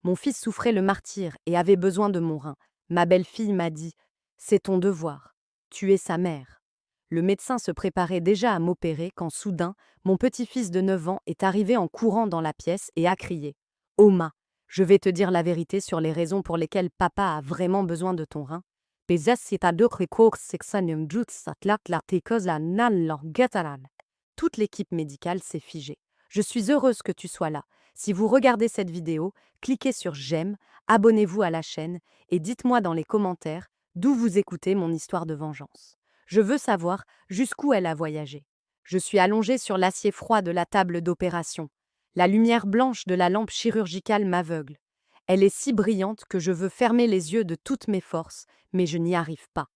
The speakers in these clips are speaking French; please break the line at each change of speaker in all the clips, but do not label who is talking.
Mon fils souffrait le martyre et avait besoin de mon rein. Ma belle-fille m'a dit: c'est ton devoir. Tu es sa mère. Le médecin se préparait déjà à m'opérer quand soudain, mon petit-fils de 9 ans est arrivé en courant dans la pièce et a crié: Oma, je vais te dire la vérité sur les raisons pour lesquelles papa a vraiment besoin de ton rein. Toute l'équipe médicale s'est figée. Je suis heureuse que tu sois là. Si vous regardez cette vidéo, cliquez sur j'aime, abonnez-vous à la chaîne et dites-moi dans les commentaires d'où vous écoutez mon histoire de vengeance. Je veux savoir jusqu'où elle a voyagé. Je suis allongée sur l'acier froid de la table d'opération. La lumière blanche de la lampe chirurgicale m'aveugle. Elle est si brillante que je veux fermer les yeux de toutes mes forces, mais je n'y arrive pas.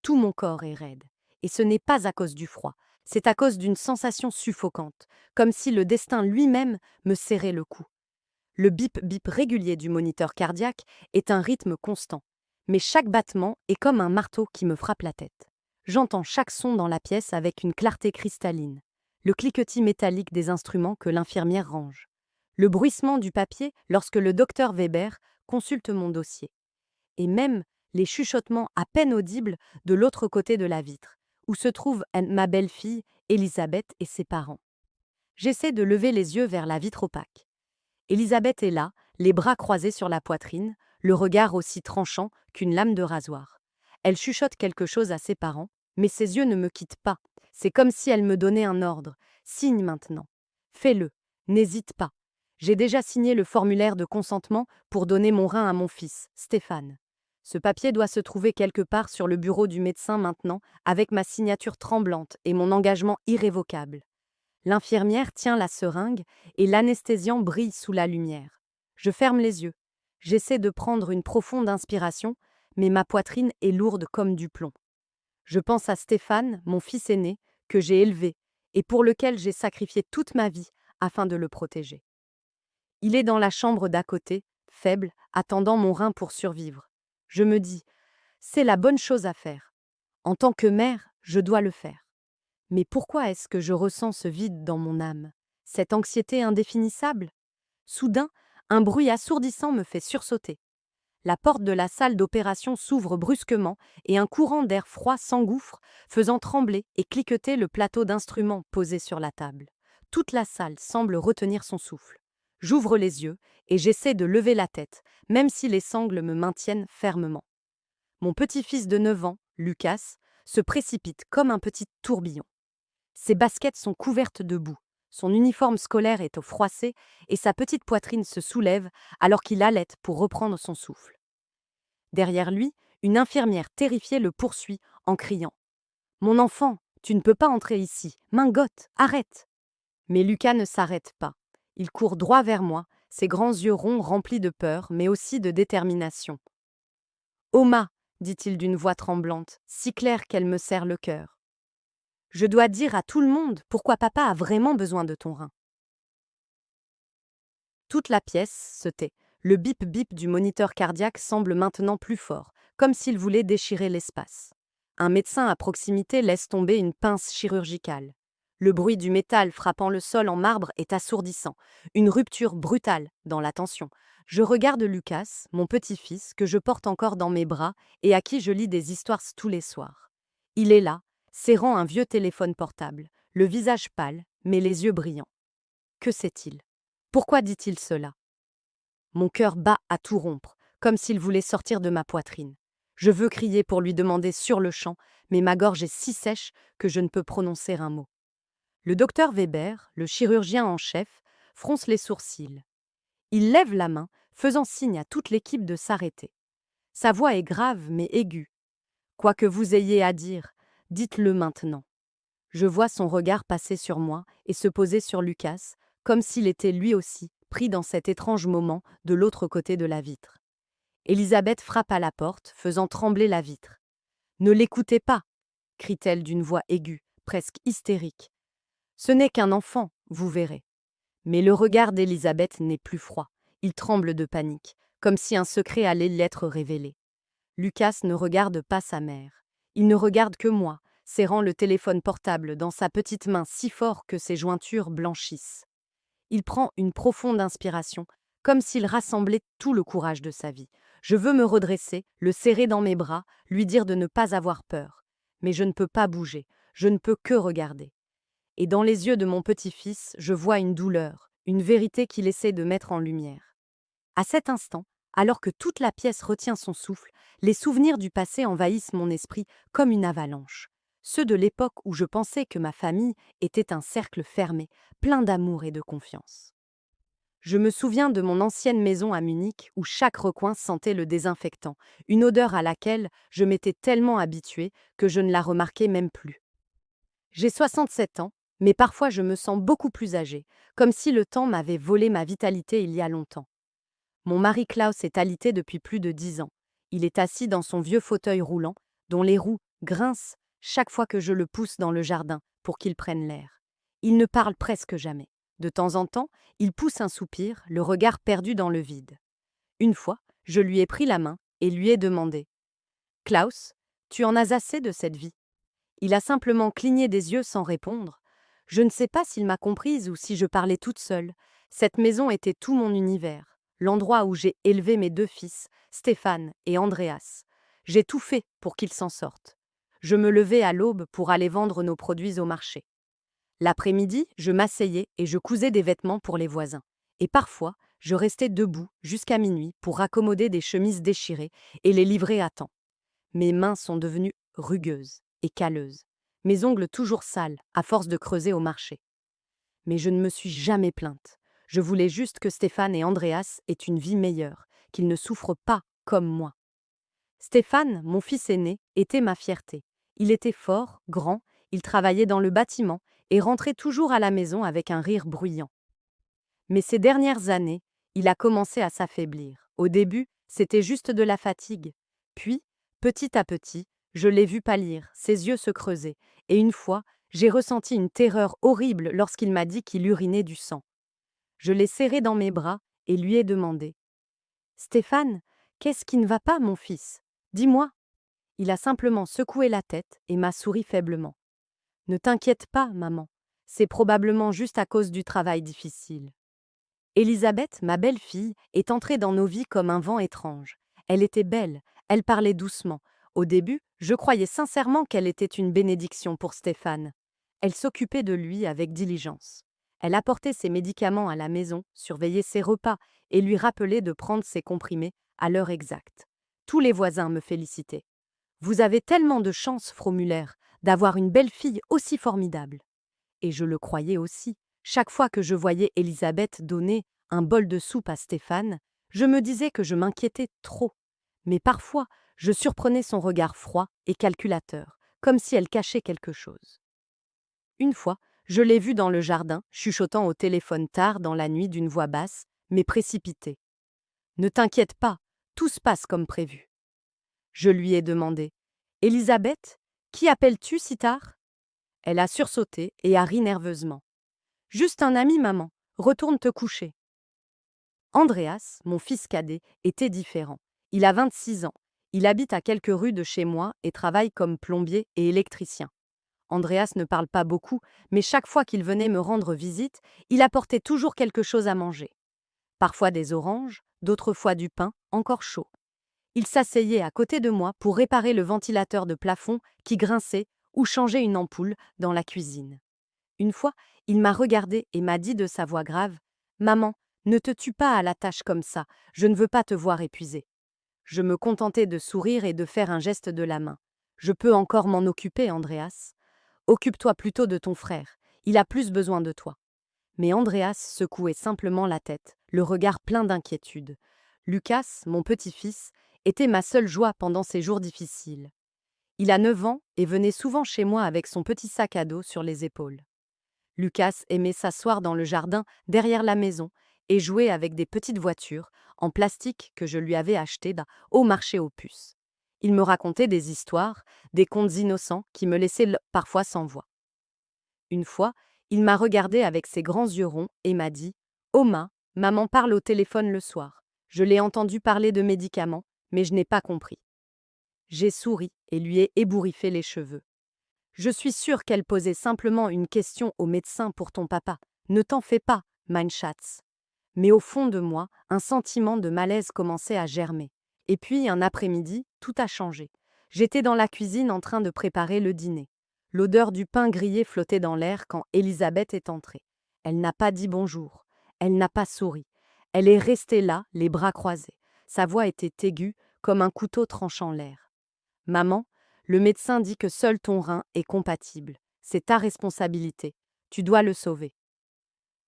Tout mon corps est raide. Et ce n'est pas à cause du froid, c'est à cause d'une sensation suffocante, comme si le destin lui-même me serrait le cou. Le bip-bip régulier du moniteur cardiaque est un rythme constant, mais chaque battement est comme un marteau qui me frappe la tête. J'entends chaque son dans la pièce avec une clarté cristalline, le cliquetis métallique des instruments que l'infirmière range, le bruissement du papier lorsque le docteur Weber consulte mon dossier, et même les chuchotements à peine audibles de l'autre côté de la vitre, où se trouve ma belle-fille, Elisabeth, et ses parents. J'essaie de lever les yeux vers la vitre opaque. Elisabeth est là, les bras croisés sur la poitrine, le regard aussi tranchant qu'une lame de rasoir. Elle chuchote quelque chose à ses parents, mais ses yeux ne me quittent pas. C'est comme si elle me donnait un ordre. Signe maintenant. Fais-le. N'hésite pas. J'ai déjà signé le formulaire de consentement pour donner mon rein à mon fils, Stéphane. Ce papier doit se trouver quelque part sur le bureau du médecin maintenant, avec ma signature tremblante et mon engagement irrévocable. L'infirmière tient la seringue et l'anesthésiant brille sous la lumière. Je ferme les yeux. J'essaie de prendre une profonde inspiration, mais ma poitrine est lourde comme du plomb. Je pense à Stéphane, mon fils aîné, que j'ai élevé et pour lequel j'ai sacrifié toute ma vie afin de le protéger. Il est dans la chambre d'à côté, faible, attendant mon rein pour survivre. Je me dis, c'est la bonne chose à faire. En tant que mère, je dois le faire. Mais pourquoi est-ce que je ressens ce vide dans mon âme, cette anxiété indéfinissable? Soudain, un bruit assourdissant me fait sursauter. La porte de la salle d'opération s'ouvre brusquement et un courant d'air froid s'engouffre, faisant trembler et cliqueter le plateau d'instruments posé sur la table. Toute la salle semble retenir son souffle. J'ouvre les yeux et j'essaie de lever la tête, même si les sangles me maintiennent fermement. Mon petit-fils de 9 ans, Lucas, se précipite comme un petit tourbillon. Ses baskets sont couvertes de boue, son uniforme scolaire est au froissé et sa petite poitrine se soulève alors qu'il halète pour reprendre son souffle. Derrière lui, une infirmière terrifiée le poursuit en criant: Mon enfant, tu ne peux pas entrer ici, Mingotte, arrête! Mais Lucas ne s'arrête pas. Il court droit vers moi, ses grands yeux ronds remplis de peur, mais aussi de détermination. Oma, dit-il d'une voix tremblante, si claire qu'elle me serre le cœur. Je dois dire à tout le monde pourquoi papa a vraiment besoin de ton rein. Toute la pièce se tait. Le bip-bip du moniteur cardiaque semble maintenant plus fort, comme s'il voulait déchirer l'espace. Un médecin à proximité laisse tomber une pince chirurgicale. Le bruit du métal frappant le sol en marbre est assourdissant, une rupture brutale dans la tension. Je regarde Lucas, mon petit-fils, que je porte encore dans mes bras et à qui je lis des histoires tous les soirs. Il est là, serrant un vieux téléphone portable, le visage pâle, mais les yeux brillants. Que sait-il? Pourquoi dit-il cela? Mon cœur bat à tout rompre, comme s'il voulait sortir de ma poitrine. Je veux crier pour lui demander sur le champ, mais ma gorge est si sèche que je ne peux prononcer un mot. Le docteur Weber, le chirurgien en chef, fronce les sourcils. Il lève la main, faisant signe à toute l'équipe de s'arrêter. Sa voix est grave mais aiguë. Quoi que vous ayez à dire, dites-le maintenant. Je vois son regard passer sur moi et se poser sur Lucas, comme s'il était lui aussi pris dans cet étrange moment de l'autre côté de la vitre. Elisabeth frappe à la porte, faisant trembler la vitre. « Ne l'écoutez pas !» crie-t-elle d'une voix aiguë, presque hystérique. « Ce n'est qu'un enfant, vous verrez. » Mais le regard d'Elisabeth n'est plus froid. Il tremble de panique, comme si un secret allait lui être révélé. Lucas ne regarde pas sa mère. Il ne regarde que moi, serrant le téléphone portable dans sa petite main si fort que ses jointures blanchissent. Il prend une profonde inspiration, comme s'il rassemblait tout le courage de sa vie. Je veux me redresser, le serrer dans mes bras, lui dire de ne pas avoir peur. Mais je ne peux pas bouger, je ne peux que regarder. Et dans les yeux de mon petit-fils, je vois une douleur, une vérité qu'il essaie de mettre en lumière. À cet instant, alors que toute la pièce retient son souffle, les souvenirs du passé envahissent mon esprit comme une avalanche. Ceux de l'époque où je pensais que ma famille était un cercle fermé, plein d'amour et de confiance. Je me souviens de mon ancienne maison à Munich où chaque recoin sentait le désinfectant, une odeur à laquelle je m'étais tellement habituée que je ne la remarquais même plus. J'ai 67 ans, mais parfois je me sens beaucoup plus âgée, comme si le temps m'avait volé ma vitalité il y a longtemps. Mon mari Klaus est alité depuis plus de 10 ans. Il est assis dans son vieux fauteuil roulant, dont les roues grincent chaque fois que je le pousse dans le jardin pour qu'il prenne l'air. Il ne parle presque jamais. De temps en temps, il pousse un soupir, le regard perdu dans le vide. Une fois, je lui ai pris la main et lui ai demandé: Klaus, tu en as assez de cette vie? Il a simplement cligné des yeux sans répondre. Je ne sais pas s'il m'a comprise ou si je parlais toute seule. Cette maison était tout mon univers, l'endroit où j'ai élevé mes deux fils, Stéphane et Andreas. J'ai tout fait pour qu'ils s'en sortent. Je me levais à l'aube pour aller vendre nos produits au marché. L'après-midi, je m'asseyais et je cousais des vêtements pour les voisins. Et parfois, je restais debout jusqu'à minuit pour raccommoder des chemises déchirées et les livrer à temps. Mes mains sont devenues rugueuses et calleuses, mes ongles toujours sales à force de creuser au marché. Mais je ne me suis jamais plainte. Je voulais juste que Stéphane et Andreas aient une vie meilleure, qu'ils ne souffrent pas comme moi. Stéphane, mon fils aîné, était ma fierté. Il était fort, grand, il travaillait dans le bâtiment et rentrait toujours à la maison avec un rire bruyant. Mais ces dernières années, il a commencé à s'affaiblir. Au début, c'était juste de la fatigue. Puis, petit à petit, je l'ai vu pâlir, ses yeux se creuser, et une fois, j'ai ressenti une terreur horrible lorsqu'il m'a dit qu'il urinait du sang. Je l'ai serré dans mes bras et lui ai demandé: Stéphane, qu'est-ce qui ne va pas, mon fils? Dis-moi. Il a simplement secoué la tête et m'a souri faiblement. Ne t'inquiète pas, maman. C'est probablement juste à cause du travail difficile. Élisabeth, ma belle-fille, est entrée dans nos vies comme un vent étrange. Elle était belle, elle parlait doucement. Au début, je croyais sincèrement qu'elle était une bénédiction pour Stéphane. Elle s'occupait de lui avec diligence. Elle apportait ses médicaments à la maison, surveillait ses repas et lui rappelait de prendre ses comprimés à l'heure exacte. Tous les voisins me félicitaient. Vous avez tellement de chance, Frau Müller, d'avoir une belle-fille aussi formidable. Et je le croyais aussi. Chaque fois que je voyais Élisabeth donner un bol de soupe à Stéphane, je me disais que je m'inquiétais trop. Mais parfois, je surprenais son regard froid et calculateur, comme si elle cachait quelque chose. Une fois, je l'ai vue dans le jardin, chuchotant au téléphone tard dans la nuit d'une voix basse, mais précipitée. Ne t'inquiète pas, tout se passe comme prévu. Je lui ai demandé: Élisabeth, qui appelles-tu si tard? Elle a sursauté et a ri nerveusement. Juste un ami, maman. Retourne te coucher. Andreas, mon fils cadet, était différent. Il a 26 ans. Il habite à quelques rues de chez moi et travaille comme plombier et électricien. Andreas ne parle pas beaucoup, mais chaque fois qu'il venait me rendre visite, il apportait toujours quelque chose à manger. Parfois des oranges, d'autres fois du pain, encore chaud. Il s'asseyait à côté de moi pour réparer le ventilateur de plafond qui grinçait ou changer une ampoule dans la cuisine. Une fois, il m'a regardé et m'a dit de sa voix grave: Maman, ne te tue pas à la tâche comme ça, je ne veux pas te voir épuisée. Je me contentais de sourire et de faire un geste de la main. Je peux encore m'en occuper, Andreas. Occupe-toi plutôt de ton frère, il a plus besoin de toi. Mais Andreas secouait simplement la tête, le regard plein d'inquiétude. Lucas, mon petit-fils, était ma seule joie pendant ces jours difficiles. Il a 9 ans et venait souvent chez moi avec son petit sac à dos sur les épaules. Lucas aimait s'asseoir dans le jardin derrière la maison et jouer avec des petites voitures en plastique que je lui avais achetées au marché aux puces. Il me racontait des histoires, des contes innocents qui me laissaient parfois sans voix. Une fois, il m'a regardé avec ses grands yeux ronds et m'a dit: Oma, maman parle au téléphone le soir. Je l'ai entendu parler de médicaments, mais je n'ai pas compris. J'ai souri et lui ai ébouriffé les cheveux. Je suis sûre qu'elle posait simplement une question au médecin pour ton papa. Ne t'en fais pas, mein Schatz. Mais au fond de moi, un sentiment de malaise commençait à germer. Et puis, un après-midi, tout a changé. J'étais dans la cuisine en train de préparer le dîner. L'odeur du pain grillé flottait dans l'air quand Elisabeth est entrée. Elle n'a pas dit bonjour. Elle n'a pas souri. Elle est restée là, les bras croisés. Sa voix était aiguë, comme un couteau tranchant l'air. Maman, le médecin dit que seul ton rein est compatible. C'est ta responsabilité. Tu dois le sauver.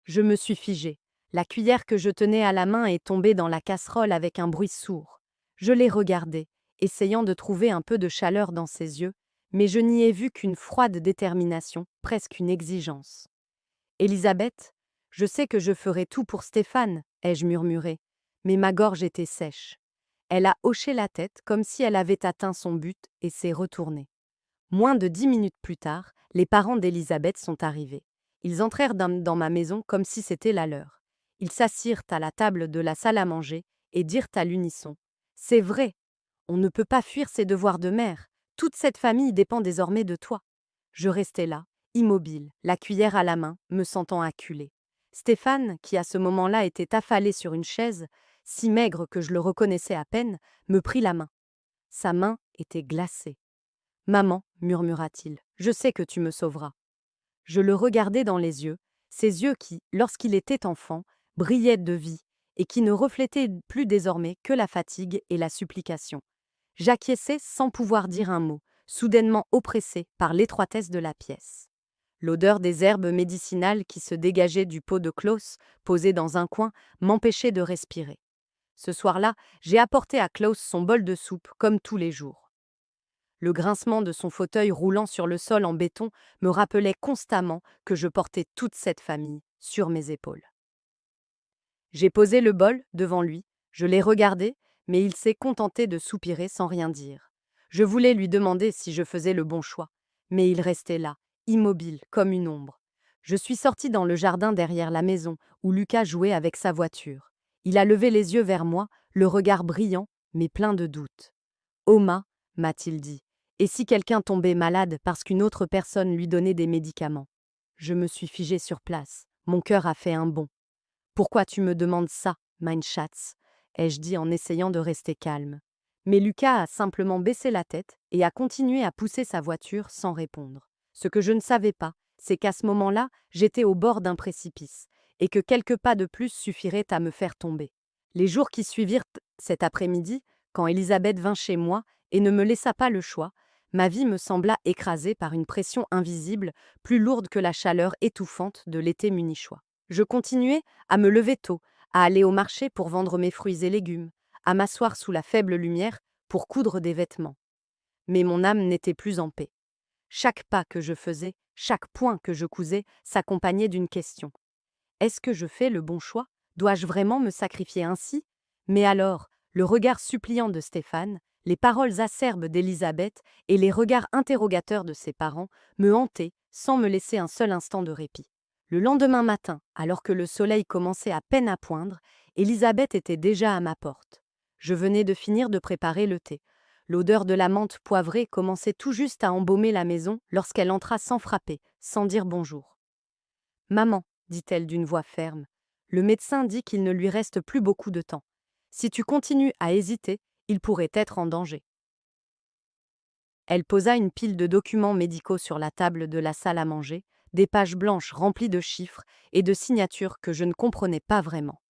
Je me suis figée. La cuillère que je tenais à la main est tombée dans la casserole avec un bruit sourd. Je l'ai regardée, essayant de trouver un peu de chaleur dans ses yeux, mais je n'y ai vu qu'une froide détermination, presque une exigence. Elisabeth, je sais que je ferai tout pour Stéphane, ai-je murmuré, mais ma gorge était sèche. Elle a hoché la tête comme si elle avait atteint son but et s'est retournée. Moins de 10 minutes plus tard, les parents d'Elisabeth sont arrivés. Ils entrèrent dans ma maison comme si c'était la leur. Ils s'assirent à la table de la salle à manger et dirent à l'unisson : « C'est vrai, on ne peut pas fuir ses devoirs de mère. Toute cette famille dépend désormais de toi. » Je restais là, immobile, la cuillère à la main, me sentant acculée. Stéphane, qui à ce moment-là était affalé sur une chaise, si maigre que je le reconnaissais à peine, me prit la main. Sa main était glacée. « Maman, murmura-t-il, je sais que tu me sauveras. » Je le regardai dans les yeux, ces yeux qui, lorsqu'il était enfant, brillaient de vie et qui ne reflétaient plus désormais que la fatigue et la supplication. J'acquiesçai sans pouvoir dire un mot, soudainement oppressé par l'étroitesse de la pièce. L'odeur des herbes médicinales qui se dégageaient du pot de Klaus, posé dans un coin, m'empêchait de respirer. Ce soir-là, j'ai apporté à Klaus son bol de soupe, comme tous les jours. Le grincement de son fauteuil roulant sur le sol en béton me rappelait constamment que je portais toute cette famille sur mes épaules. J'ai posé le bol devant lui, je l'ai regardé, mais il s'est contenté de soupirer sans rien dire. Je voulais lui demander si je faisais le bon choix, mais il restait là, immobile, comme une ombre. Je suis sortie dans le jardin derrière la maison, où Lucas jouait avec sa voiture. Il a levé les yeux vers moi, le regard brillant, mais plein de doutes. « Oma, m'a-t-il dit, et si quelqu'un tombait malade parce qu'une autre personne lui donnait des médicaments ?» Je me suis figée sur place, mon cœur a fait un bond. « Pourquoi tu me demandes ça, mein Schatz ?» ai-je dit en essayant de rester calme. Mais Lucas a simplement baissé la tête et a continué à pousser sa voiture sans répondre. Ce que je ne savais pas, c'est qu'à ce moment-là, j'étais au bord d'un précipice et que quelques pas de plus suffiraient à me faire tomber. Les jours qui suivirent cet après-midi, quand Elisabeth vint chez moi et ne me laissa pas le choix, ma vie me sembla écrasée par une pression invisible, plus lourde que la chaleur étouffante de l'été munichois. Je continuais à me lever tôt, à aller au marché pour vendre mes fruits et légumes, à m'asseoir sous la faible lumière pour coudre des vêtements. Mais mon âme n'était plus en paix. Chaque pas que je faisais, chaque point que je cousais, s'accompagnait d'une question. Est-ce que je fais le bon choix ? Dois-je vraiment me sacrifier ainsi ? Mais alors, le regard suppliant de Stéphane, les paroles acerbes d'Elisabeth et les regards interrogateurs de ses parents me hantaient sans me laisser un seul instant de répit. Le lendemain matin, alors que le soleil commençait à peine à poindre, Elisabeth était déjà à ma porte. Je venais de finir de préparer le thé. L'odeur de la menthe poivrée commençait tout juste à embaumer la maison lorsqu'elle entra sans frapper, sans dire bonjour. « Maman, dit-elle d'une voix ferme, le médecin dit qu'il ne lui reste plus beaucoup de temps. Si tu continues à hésiter, il pourrait être en danger. » Elle posa une pile de documents médicaux sur la table de la salle à manger, des pages blanches remplies de chiffres et de signatures que je ne comprenais pas vraiment.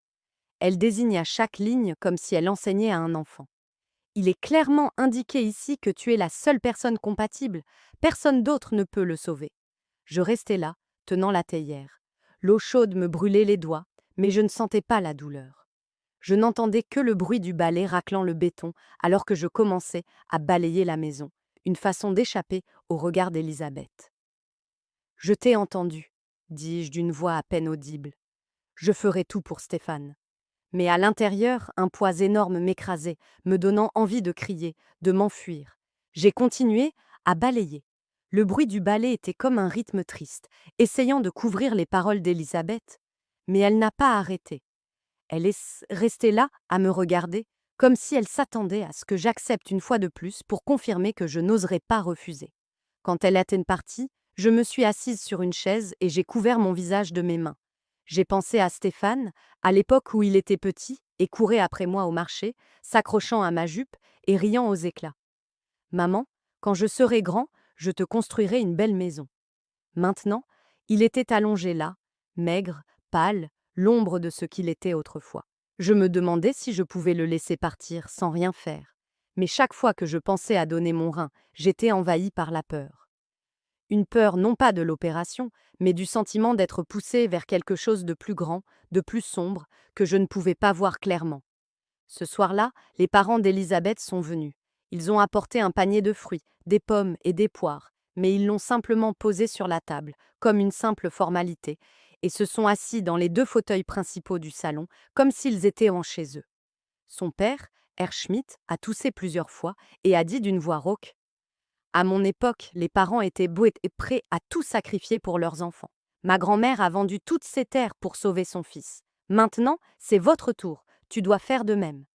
Elle désigna chaque ligne comme si elle enseignait à un enfant. « Il est clairement indiqué ici que tu es la seule personne compatible. Personne d'autre ne peut le sauver. » Je restais là, tenant la théière. L'eau chaude me brûlait les doigts, mais je ne sentais pas la douleur. Je n'entendais que le bruit du balai raclant le béton alors que je commençais à balayer la maison, une façon d'échapper au regard d'Elisabeth. « Je t'ai entendu, dis-je d'une voix à peine audible. Je ferai tout pour Stéphane. » Mais à l'intérieur, un poids énorme m'écrasait, me donnant envie de crier, de m'enfuir. J'ai continué à balayer. Le bruit du balai était comme un rythme triste, essayant de couvrir les paroles d'Elisabeth. Mais elle n'a pas arrêté. Elle est restée là à me regarder, comme si elle s'attendait à ce que j'accepte une fois de plus pour confirmer que je n'oserais pas refuser. Quand elle était partie, je me suis assise sur une chaise et j'ai couvert mon visage de mes mains. J'ai pensé à Stéphane, à l'époque où il était petit et courait après moi au marché, s'accrochant à ma jupe et riant aux éclats. Maman, quand je serai grand, je te construirai une belle maison. Maintenant, il était allongé là, maigre, pâle, l'ombre de ce qu'il était autrefois. Je me demandais si je pouvais le laisser partir sans rien faire. Mais chaque fois que je pensais à donner mon rein, j'étais envahie par la peur. Une peur non pas de l'opération, mais du sentiment d'être poussée vers quelque chose de plus grand, de plus sombre, que je ne pouvais pas voir clairement. Ce soir-là, les parents d'Elisabeth sont venus. Ils ont apporté un panier de fruits, des pommes et des poires, mais ils l'ont simplement posé sur la table, comme une simple formalité, et se sont assis dans les deux fauteuils principaux du salon, comme s'ils étaient en chez eux. Son père, Herr Schmidt, a toussé plusieurs fois et a dit d'une voix rauque: à mon époque, les parents étaient beaux et prêts à tout sacrifier pour leurs enfants. Ma grand-mère a vendu toutes ses terres pour sauver son fils. Maintenant, c'est votre tour, tu dois faire de même.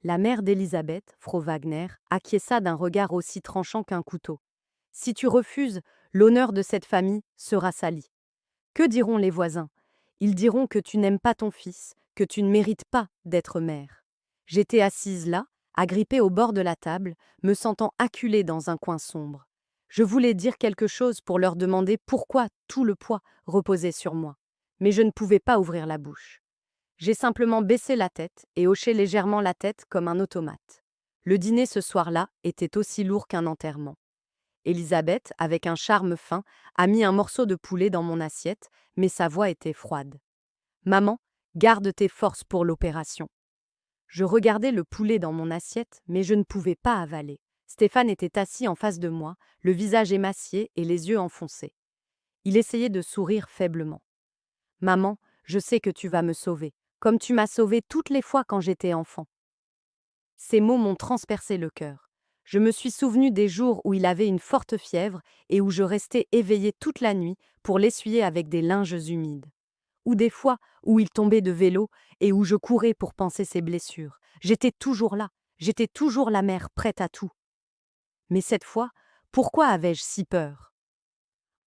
La mère d'Elisabeth, Frau Wagner, acquiesça d'un regard aussi tranchant qu'un couteau. Si tu refuses, l'honneur de cette famille sera sali. Que diront les voisins? Ils diront que tu n'aimes pas ton fils, que tu ne mérites pas d'être mère. J'étais assise là, agrippée au bord de la table, me sentant acculée dans un coin sombre. Je voulais dire quelque chose pour leur demander pourquoi tout le poids reposait sur moi, mais je ne pouvais pas ouvrir la bouche. J'ai simplement baissé la tête et hoché légèrement la tête comme un automate. Le dîner ce soir-là était aussi lourd qu'un enterrement. Elisabeth, avec un charme fin, a mis un morceau de poulet dans mon assiette, mais sa voix était froide. Maman, garde tes forces pour l'opération. Je regardais le poulet dans mon assiette, mais je ne pouvais pas avaler. Stéphane était assis en face de moi, le visage émacié et les yeux enfoncés. Il essayait de sourire faiblement. Maman, je sais que tu vas me sauver, comme tu m'as sauvée toutes les fois quand j'étais enfant. Ces mots m'ont transpercé le cœur. Je me suis souvenu des jours où il avait une forte fièvre et où je restais éveillée toute la nuit pour l'essuyer avec des linges humides. Ou des fois où il tombait de vélo et où je courais pour panser ses blessures. J'étais toujours là, j'étais toujours la mère prête à tout. Mais cette fois, pourquoi avais-je si peur?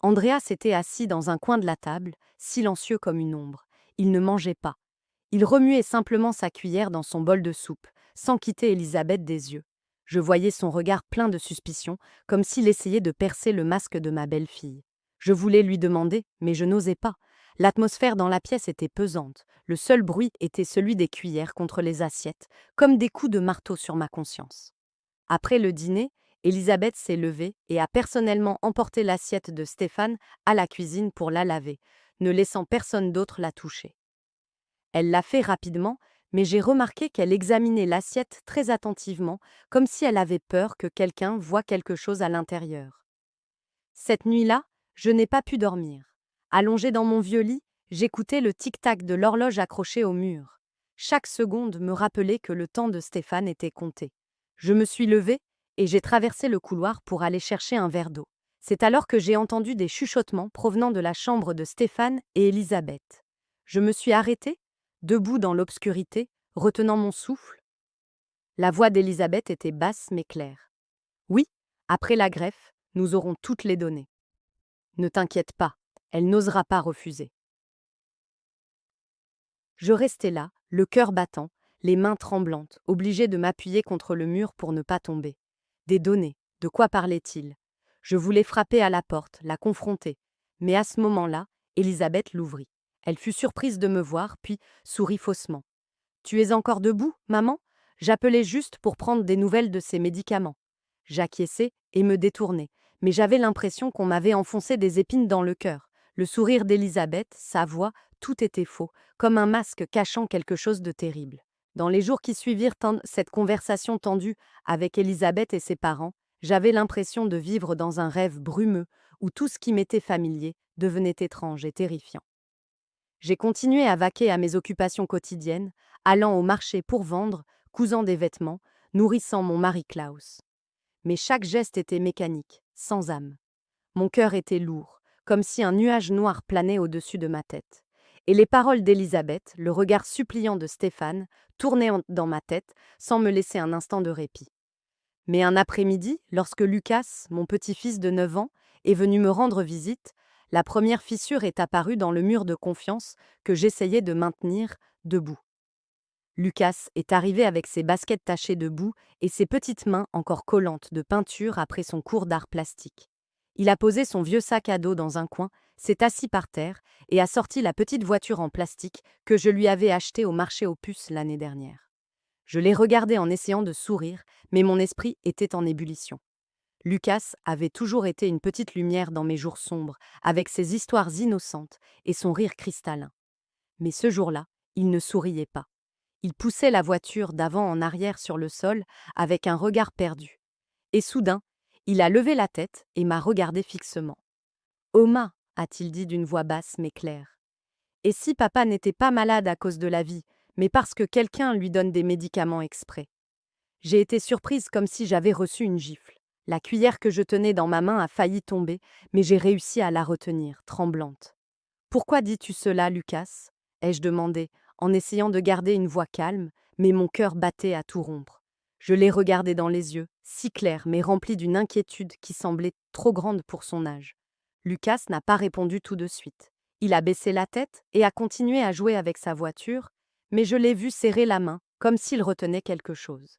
Andrea s'était assis dans un coin de la table, silencieux comme une ombre. Il ne mangeait pas. Il remuait simplement sa cuillère dans son bol de soupe, sans quitter Elisabeth des yeux. Je voyais son regard plein de suspicion, comme s'il essayait de percer le masque de ma belle-fille. Je voulais lui demander, mais je n'osais pas. L'atmosphère dans la pièce était pesante. Le seul bruit était celui des cuillères contre les assiettes, comme des coups de marteau sur ma conscience. Après le dîner, Elisabeth s'est levée et a personnellement emporté l'assiette de Stéphane à la cuisine pour la laver, ne laissant personne d'autre la toucher. Elle l'a fait rapidement, mais j'ai remarqué qu'elle examinait l'assiette très attentivement, comme si elle avait peur que quelqu'un voie quelque chose à l'intérieur. Cette nuit-là, je n'ai pas pu dormir. Allongée dans mon vieux lit, j'écoutais le tic-tac de l'horloge accrochée au mur. Chaque seconde me rappelait que le temps de Stéphane était compté. Je me suis levée et j'ai traversé le couloir pour aller chercher un verre d'eau. C'est alors que j'ai entendu des chuchotements provenant de la chambre de Stéphane et Elisabeth. Je me suis arrêtée, debout dans l'obscurité, retenant mon souffle. La voix d'Elisabeth était basse mais claire. Oui, après la greffe, nous aurons toutes les données. Ne t'inquiète pas, elle n'osera pas refuser. Je restais là, le cœur battant, les mains tremblantes, obligée de m'appuyer contre le mur pour ne pas tomber. Des données, de quoi parlait-il? Je voulais frapper à la porte, la confronter, mais à ce moment-là, Elisabeth l'ouvrit. Elle fut surprise de me voir, puis sourit faussement. Tu es encore debout, maman? J'appelais juste pour prendre des nouvelles de ces médicaments. J'acquiesçais et me détournais, mais j'avais l'impression qu'on m'avait enfoncé des épines dans le cœur. Le sourire d'Elisabeth, sa voix, tout était faux, comme un masque cachant quelque chose de terrible. Dans les jours qui suivirent cette conversation tendue avec Elisabeth et ses parents, j'avais l'impression de vivre dans un rêve brumeux où tout ce qui m'était familier devenait étrange et terrifiant. J'ai continué à vaquer à mes occupations quotidiennes, allant au marché pour vendre, cousant des vêtements, nourrissant mon mari Klaus. Mais chaque geste était mécanique, sans âme. Mon cœur était lourd, comme si un nuage noir planait au-dessus de ma tête. Et les paroles d'Elisabeth, le regard suppliant de Stéphane, tournaient dans ma tête sans me laisser un instant de répit. Mais un après-midi, lorsque Lucas, mon petit-fils de 9 ans, est venu me rendre visite, La première fissure est apparue dans le mur de confiance que j'essayais de maintenir debout. Lucas est arrivé avec ses baskets tachées de boue et ses petites mains encore collantes de peinture après son cours d'art plastique. Il a posé son vieux sac à dos dans un coin, s'est assis par terre et a sorti la petite voiture en plastique que je lui avais achetée au marché aux puces l'année dernière. Je l'ai regardé en essayant de sourire, mais mon esprit était en ébullition. Lucas avait toujours été une petite lumière dans mes jours sombres, avec ses histoires innocentes et son rire cristallin. Mais ce jour-là, il ne souriait pas. Il poussait la voiture d'avant en arrière sur le sol avec un regard perdu. Et soudain, il a levé la tête et m'a regardé fixement. Oma, a-t-il dit d'une voix basse mais claire. Et si papa n'était pas malade à cause de la vie, mais parce que quelqu'un lui donne des médicaments exprès? J'ai été surprise comme si j'avais reçu une gifle. La cuillère que je tenais dans ma main a failli tomber, mais j'ai réussi à la retenir, tremblante. Pourquoi dis-tu cela, Lucas? Ai-je demandé, en essayant de garder une voix calme, mais mon cœur battait à tout rompre. Je l'ai regardé dans les yeux, si clair mais rempli d'une inquiétude qui semblait trop grande pour son âge. Lucas n'a pas répondu tout de suite. Il a baissé la tête et a continué à jouer avec sa voiture, mais je l'ai vu serrer la main, comme s'il retenait quelque chose.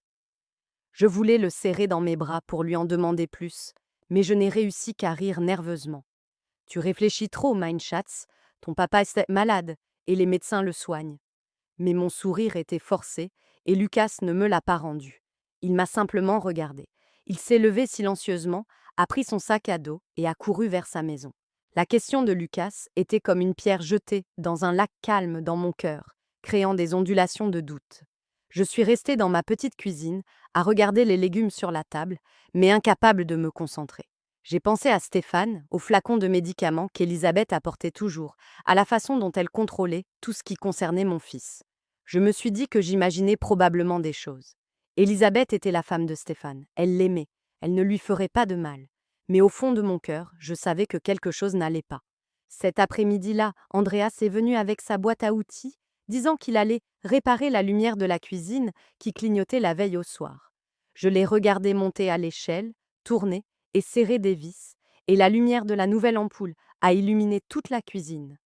Je voulais le serrer dans mes bras pour lui en demander plus, mais je n'ai réussi qu'à rire nerveusement. Tu réfléchis trop, mein Schatz. Ton papa est malade et les médecins le soignent. Mais mon sourire était forcé et Lucas ne me l'a pas rendu. Il m'a simplement regardé. Il s'est levé silencieusement, a pris son sac à dos et a couru vers sa maison. La question de Lucas était comme une pierre jetée dans un lac calme dans mon cœur, créant des ondulations de doute. Je suis restée dans ma petite cuisine, à regarder les légumes sur la table, mais incapable de me concentrer. J'ai pensé à Stéphane, au flacon de médicaments qu'Elisabeth apportait toujours, à la façon dont elle contrôlait tout ce qui concernait mon fils. Je me suis dit que j'imaginais probablement des choses. Elisabeth était la femme de Stéphane, elle l'aimait, elle ne lui ferait pas de mal. Mais au fond de mon cœur, je savais que quelque chose n'allait pas. Cet après-midi-là, Andreas est venu avec sa boîte à outils, disant qu'il allait réparer la lumière de la cuisine qui clignotait la veille au soir. Je l'ai regardé monter à l'échelle, tourner et serrer des vis, et la lumière de la nouvelle ampoule a illuminé toute la cuisine.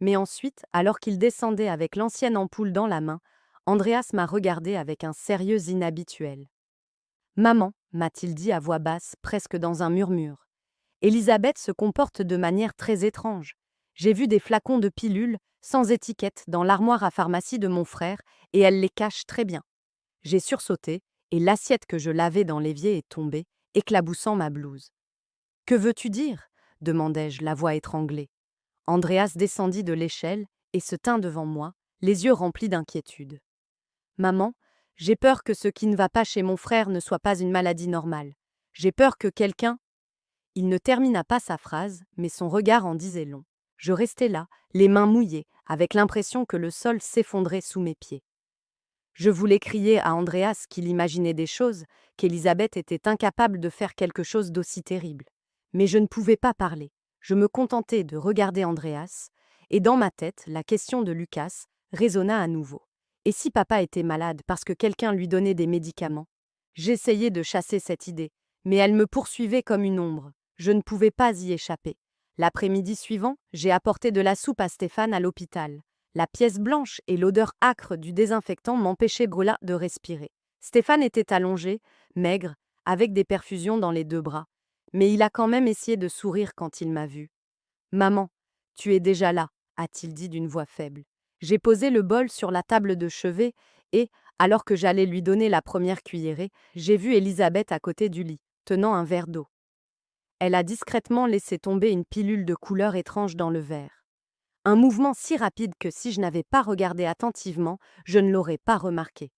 Mais ensuite, alors qu'il descendait avec l'ancienne ampoule dans la main, Andreas m'a regardé avec un sérieux inhabituel. « Maman », m'a-t-il dit à voix basse, presque dans un murmure. « Elisabeth se comporte de manière très étrange. J'ai vu des flacons de pilules, sans étiquette, dans l'armoire à pharmacie de mon frère, et elle les cache très bien. » J'ai sursauté, et l'assiette que je lavais dans l'évier est tombée, éclaboussant ma blouse. « Que veux-tu dire » demandai-je, la voix étranglée. Andreas descendit de l'échelle et se tint devant moi, les yeux remplis d'inquiétude. « Maman, j'ai peur que ce qui ne va pas chez mon frère ne soit pas une maladie normale. J'ai peur que quelqu'un… » Il ne termina pas sa phrase, mais son regard en disait long. Je restais là, les mains mouillées, avec l'impression que le sol s'effondrait sous mes pieds. Je voulais crier à Andreas qu'il imaginait des choses, qu'Elisabeth était incapable de faire quelque chose d'aussi terrible. Mais je ne pouvais pas parler. Je me contentais de regarder Andreas, et dans ma tête, la question de Lucas résonna à nouveau. Et si papa était malade parce que quelqu'un lui donnait des médicaments? J'essayais de chasser cette idée, mais elle me poursuivait comme une ombre. Je ne pouvais pas y échapper. L'après-midi suivant, j'ai apporté de la soupe à Stéphane à l'hôpital. La pièce blanche et l'odeur âcre du désinfectant m'empêchaient brûla de respirer. Stéphane était allongé, maigre, avec des perfusions dans les deux bras. Mais il a quand même essayé de sourire quand il m'a vu. « Maman, tu es déjà là », a-t-il dit d'une voix faible. J'ai posé le bol sur la table de chevet et, alors que j'allais lui donner la première cuillerée, j'ai vu Elisabeth à côté du lit, tenant un verre d'eau. Elle a discrètement laissé tomber une pilule de couleur étrange dans le verre. Un mouvement si rapide que si je n'avais pas regardé attentivement, je ne l'aurais pas remarqué.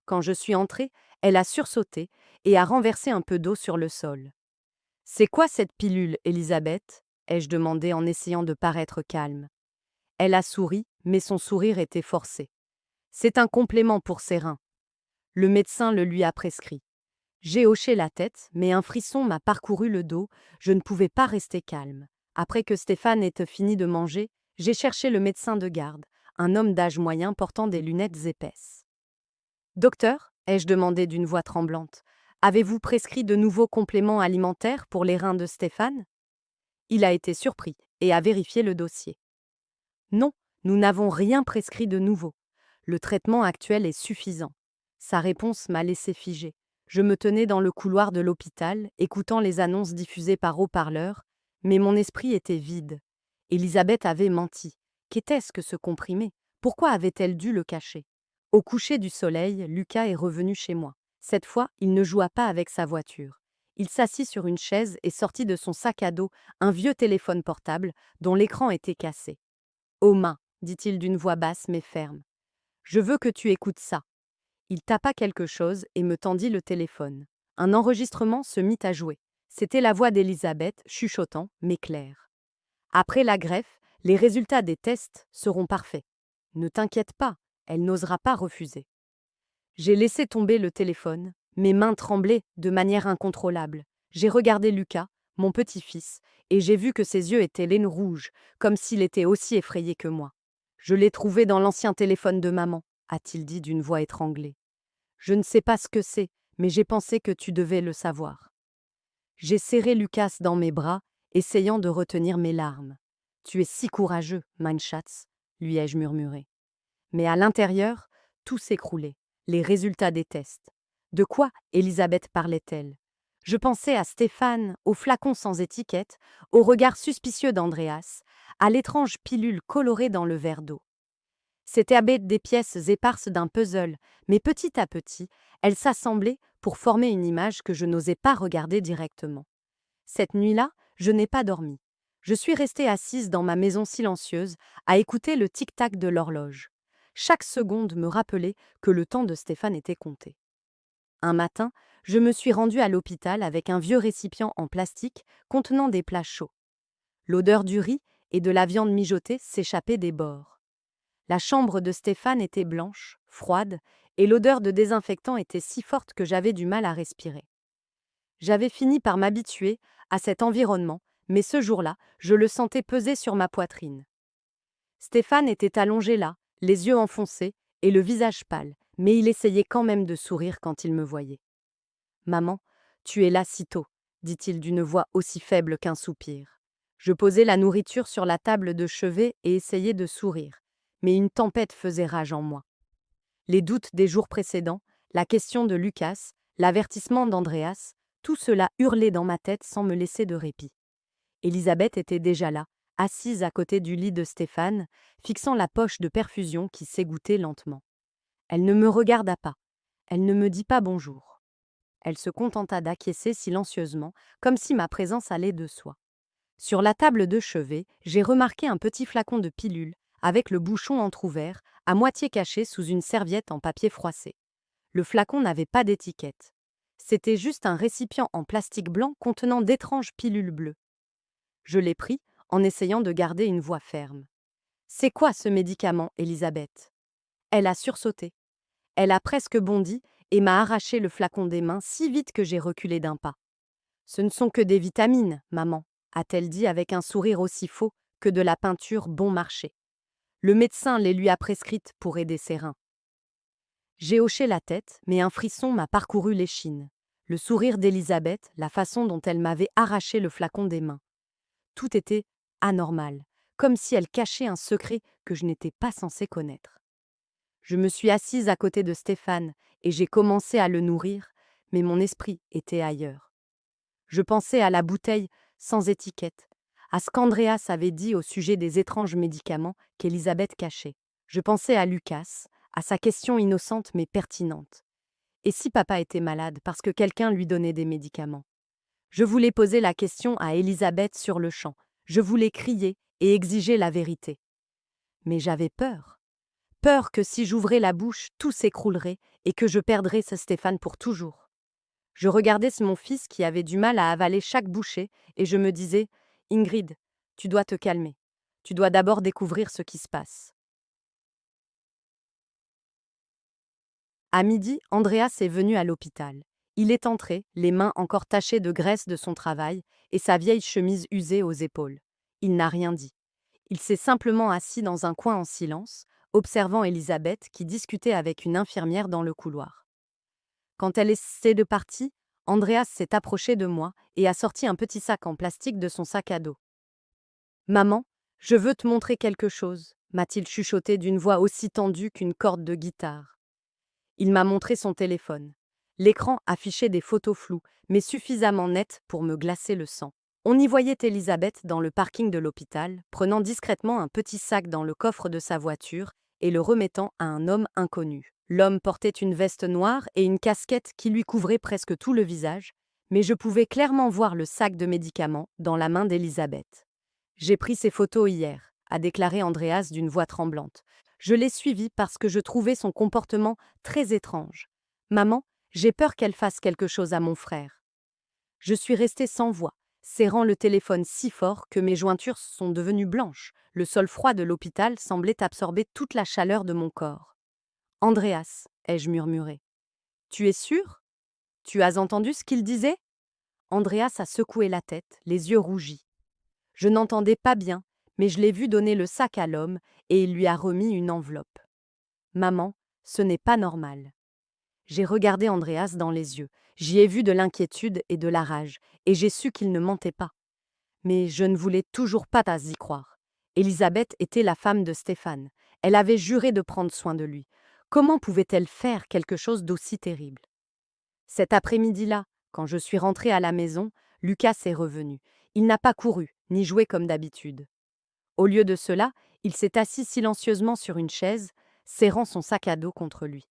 Quand je suis entrée, elle a sursauté et a renversé un peu d'eau sur le sol. « C'est quoi cette pilule, Elisabeth ?» ai-je demandé en essayant de paraître calme. Elle a souri, mais son sourire était forcé. « C'est un complément pour ses reins. Le médecin le lui a prescrit. » J'ai hoché la tête, mais un frisson m'a parcouru le dos, je ne pouvais pas rester calme. Après que Stéphane ait fini de manger, j'ai cherché le médecin de garde, un homme d'âge moyen portant des lunettes épaisses. « Docteur ?» ai-je demandé d'une voix tremblante. « Avez-vous prescrit de nouveaux compléments alimentaires pour les reins de Stéphane ?» Il a été surpris et a vérifié le dossier. Non, nous n'avons rien prescrit de nouveau. Le traitement actuel est suffisant. Sa réponse m'a laissé figée. Je me tenais dans le couloir de l'hôpital, écoutant les annonces diffusées par haut-parleur, mais mon esprit était vide. Elisabeth avait menti. Qu'était-ce que ce comprimé? Pourquoi avait-elle dû le cacher? Au coucher du soleil, Lucas est revenu chez moi. Cette fois, il ne joua pas avec sa voiture. Il s'assit sur une chaise et sortit de son sac à dos un vieux téléphone portable dont l'écran était cassé. Aux mains, dit-il d'une voix basse mais ferme. Je veux que tu écoutes ça. Il tapa quelque chose et me tendit le téléphone. Un enregistrement se mit à jouer. C'était la voix d'Elisabeth, chuchotant, mais claire. Après la greffe, les résultats des tests seront parfaits. Ne t'inquiète pas, elle n'osera pas refuser. J'ai laissé tomber le téléphone, mes mains tremblaient de manière incontrôlable. J'ai regardé Lucas, mon petit-fils, et j'ai vu que ses yeux étaient laine rouge, comme s'il était aussi effrayé que moi. Je l'ai trouvé dans l'ancien téléphone de maman, a-t-il dit d'une voix étranglée. Je ne sais pas ce que c'est, mais j'ai pensé que tu devais le savoir. J'ai serré Lucas dans mes bras, essayant de retenir mes larmes. Tu es si courageux, mein Schatz, lui ai-je murmuré. Mais à l'intérieur, tout s'écroulait. Les résultats des tests. De quoi Elisabeth parlait-elle? Je pensais à Stéphane, au flacon sans étiquette, au regard suspicieux d'Andreas, à l'étrange pilule colorée dans le verre d'eau. C'était des pièces éparses d'un puzzle, mais petit à petit, elles s'assemblaient pour former une image que je n'osais pas regarder directement. Cette nuit-là, je n'ai pas dormi. Je suis restée assise dans ma maison silencieuse, à écouter le tic-tac de l'horloge. Chaque seconde me rappelait que le temps de Stéphane était compté. Un matin, je me suis rendue à l'hôpital avec un vieux récipient en plastique contenant des plats chauds. L'odeur du riz et de la viande mijotée s'échappait des bords. La chambre de Stéphane était blanche, froide, et l'odeur de désinfectant était si forte que j'avais du mal à respirer. J'avais fini par m'habituer à cet environnement, mais ce jour-là, je le sentais peser sur ma poitrine. Stéphane était allongé là, les yeux enfoncés et le visage pâle, mais il essayait quand même de sourire quand il me voyait. « Maman, tu es là si tôt, » dit-il d'une voix aussi faible qu'un soupir. Je posais la nourriture sur la table de chevet et essayais de sourire, mais une tempête faisait rage en moi. Les doutes des jours précédents, la question de Lucas, l'avertissement d'Andreas, tout cela hurlait dans ma tête sans me laisser de répit. Elisabeth était déjà là, assise à côté du lit de Stéphane, fixant la poche de perfusion qui s'égouttait lentement. Elle ne me regarda pas. Elle ne me dit pas bonjour. Elle se contenta d'acquiescer silencieusement, comme si ma présence allait de soi. Sur la table de chevet, j'ai remarqué un petit flacon de pilule, avec le bouchon entrouvert, à moitié caché sous une serviette en papier froissé. Le flacon n'avait pas d'étiquette. C'était juste un récipient en plastique blanc contenant d'étranges pilules bleues. Je l'ai pris, en essayant de garder une voix ferme. « C'est quoi ce médicament, Elisabeth ?» Elle a sursauté. Elle a presque bondi et m'a arraché le flacon des mains si vite que j'ai reculé d'un pas. « Ce ne sont que des vitamines, maman, » a-t-elle dit avec un sourire aussi faux que de la peinture bon marché. Le médecin les lui a prescrites pour aider ses reins. J'ai hoché la tête, mais un frisson m'a parcouru l'échine. Le sourire d'Elisabeth, la façon dont elle m'avait arraché le flacon des mains. Tout était anormal, comme si elle cachait un secret que je n'étais pas censée connaître. Je me suis assise à côté de Stéphane et j'ai commencé à le nourrir, mais mon esprit était ailleurs. Je pensais à la bouteille sans étiquette, à ce qu'Andreas avait dit au sujet des étranges médicaments qu'Elisabeth cachait. Je pensais à Lucas, à sa question innocente mais pertinente. Et si papa était malade parce que quelqu'un lui donnait des médicaments? Je voulais poser la question à Elisabeth sur le champ. Je voulais crier et exiger la vérité. Mais j'avais peur. Peur que si j'ouvrais la bouche, tout s'écroulerait et que je perdrais ce Stéphane pour toujours. Je regardais mon fils qui avait du mal à avaler chaque bouchée et je me disais « Ingrid, tu dois te calmer. Tu dois d'abord découvrir ce qui se passe. » À midi, Andreas est venu à l'hôpital. Il est entré, les mains encore tachées de graisse de son travail et sa vieille chemise usée aux épaules. Il n'a rien dit. Il s'est simplement assis dans un coin en silence, observant Elisabeth qui discutait avec une infirmière dans le couloir. Quand elle est de partie, Andreas s'est approché de moi et a sorti un petit sac en plastique de son sac à dos. Maman, je veux te montrer quelque chose, m'a-t-il chuchoté d'une voix aussi tendue qu'une corde de guitare. Il m'a montré son téléphone. L'écran affichait des photos floues, mais suffisamment nettes pour me glacer le sang. On y voyait Elisabeth dans le parking de l'hôpital, prenant discrètement un petit sac dans le coffre de sa voiture et le remettant à un homme inconnu. L'homme portait une veste noire et une casquette qui lui couvrait presque tout le visage, mais je pouvais clairement voir le sac de médicaments dans la main d'Elisabeth. J'ai pris ces photos hier, a déclaré Andreas d'une voix tremblante. Je l'ai suivi parce que je trouvais son comportement très étrange. Maman, j'ai peur qu'elle fasse quelque chose à mon frère. Je suis restée sans voix, serrant le téléphone si fort que mes jointures sont devenues blanches. Le sol froid de l'hôpital semblait absorber toute la chaleur de mon corps. Andreas, ai-je murmuré. Tu es sûr? Tu as entendu ce qu'il disait? Andreas a secoué la tête, les yeux rougis. Je n'entendais pas bien, mais je l'ai vu donner le sac à l'homme et il lui a remis une enveloppe. Maman, ce n'est pas normal. J'ai regardé Andreas dans les yeux. J'y ai vu de l'inquiétude et de la rage, et j'ai su qu'il ne mentait pas. Mais je ne voulais toujours pas y croire. Elisabeth était la femme de Stéphane. Elle avait juré de prendre soin de lui. Comment pouvait-elle faire quelque chose d'aussi terrible? Cet après-midi-là, quand je suis rentrée à la maison, Lucas est revenu. Il n'a pas couru, ni joué comme d'habitude. Au lieu de cela, il s'est assis silencieusement sur une chaise, serrant son sac à dos contre lui.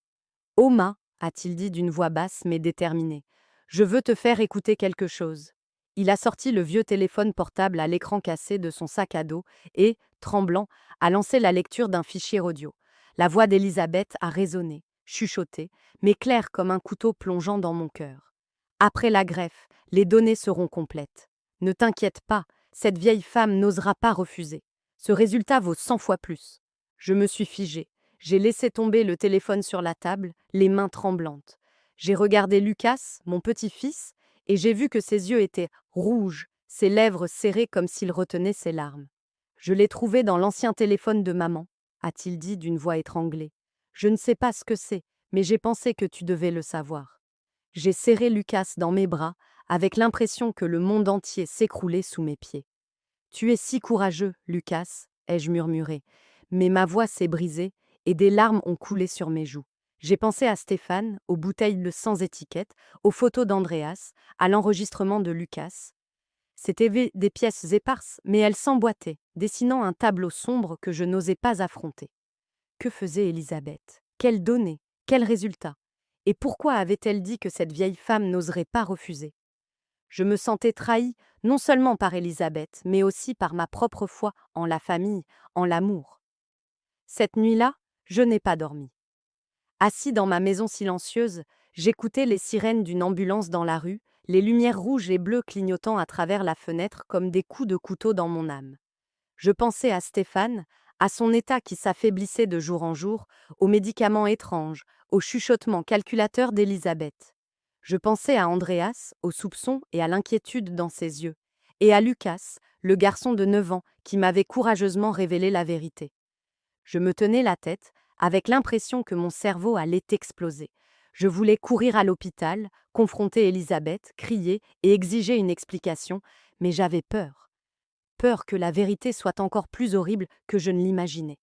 Oma, a-t-il dit d'une voix basse mais déterminée, je veux te faire écouter quelque chose. Il a sorti le vieux téléphone portable à l'écran cassé de son sac à dos et, tremblant, a lancé la lecture d'un fichier audio. La voix d'Elisabeth a résonné, chuchoté, mais claire comme un couteau plongeant dans mon cœur. Après la greffe, les données seront complètes. Ne t'inquiète pas, cette vieille femme n'osera pas refuser. Ce résultat vaut 100 fois plus. Je me suis figée. J'ai laissé tomber le téléphone sur la table, les mains tremblantes. J'ai regardé Lucas, mon petit-fils, et j'ai vu que ses yeux étaient rouges, ses lèvres serrées comme s'il retenait ses larmes. Je l'ai trouvé dans l'ancien téléphone de maman, a-t-il dit d'une voix étranglée. Je ne sais pas ce que c'est, mais j'ai pensé que tu devais le savoir. J'ai serré Lucas dans mes bras, avec l'impression que le monde entier s'écroulait sous mes pieds. Tu es si courageux, Lucas, ai-je murmuré, mais ma voix s'est brisée et des larmes ont coulé sur mes joues. J'ai pensé à Stéphane, aux bouteilles sans étiquette, aux photos d'Andreas, à l'enregistrement de Lucas. C'étaient des pièces éparses, mais elles s'emboîtaient, dessinant un tableau sombre que je n'osais pas affronter. Que faisait Elisabeth? Quelles données? Quels résultats? Et pourquoi avait-elle dit que cette vieille femme n'oserait pas refuser? Je me sentais trahie, non seulement par Elisabeth, mais aussi par ma propre foi en la famille, en l'amour. Cette nuit-là, je n'ai pas dormi. Assis dans ma maison silencieuse, j'écoutais les sirènes d'une ambulance dans la rue, les lumières rouges et bleues clignotant à travers la fenêtre comme des coups de couteau dans mon âme. Je pensais à Stéphane, à son état qui s'affaiblissait de jour en jour, aux médicaments étranges, aux chuchotements calculateurs d'Elisabeth. Je pensais à Andreas, aux soupçons et à l'inquiétude dans ses yeux, et à Lucas, le garçon de 9 ans qui m'avait courageusement révélé la vérité. Je me tenais la tête, avec l'impression que mon cerveau allait exploser. Je voulais courir à l'hôpital, confronter Elisabeth, crier et exiger une explication, mais j'avais peur. Peur que la vérité soit encore plus horrible que je ne l'imaginais.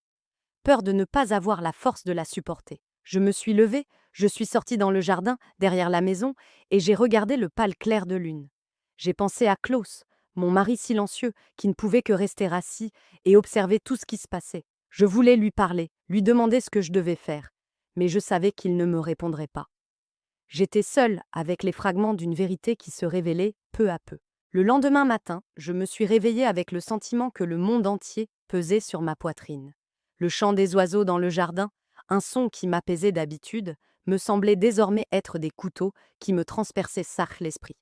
Peur de ne pas avoir la force de la supporter. Je me suis levée, je suis sortie dans le jardin, derrière la maison, et j'ai regardé le pâle clair de lune. J'ai pensé à Klaus, mon mari silencieux, qui ne pouvait que rester assis et observer tout ce qui se passait. Je voulais lui parler, lui demander ce que je devais faire, mais je savais qu'il ne me répondrait pas. J'étais seule avec les fragments d'une vérité qui se révélait peu à peu. Le lendemain matin, je me suis réveillée avec le sentiment que le monde entier pesait sur ma poitrine. Le chant des oiseaux dans le jardin, un son qui m'apaisait d'habitude, me semblait désormais être des couteaux qui me transperçaient l'esprit.